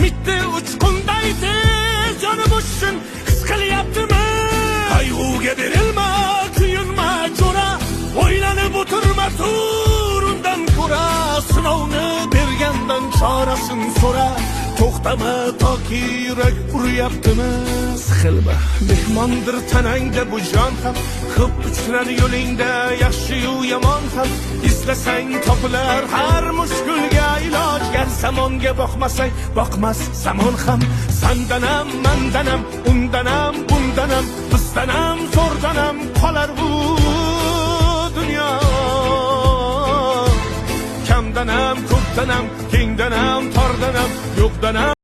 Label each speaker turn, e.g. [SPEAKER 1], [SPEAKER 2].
[SPEAKER 1] mitti uchqunday tez yonib uchsin his qilyaptimi? Qayg'uga berilma, kuyinma jo'ra, o'ylanib o'tirma, tur undan ko'ra, sinovni bergandan chorasin so'ra. To'xtama toki yurak uryaptimi? Siqilma, mehmondir tanangda bu jon ham, ko'p uchrar yo'lingda yaxshi-yu yomon ham. Istasang topilar har mushkulga iloj, gar zamonga boqmasang boqmas zamon ham. Sandanam, mandanam, undanam, bundanam, bizdanam, zo'rdanam qolar bu dunyo. Kamdanam, ko'pdanam, kengdanam, tordanam, yo'qdanam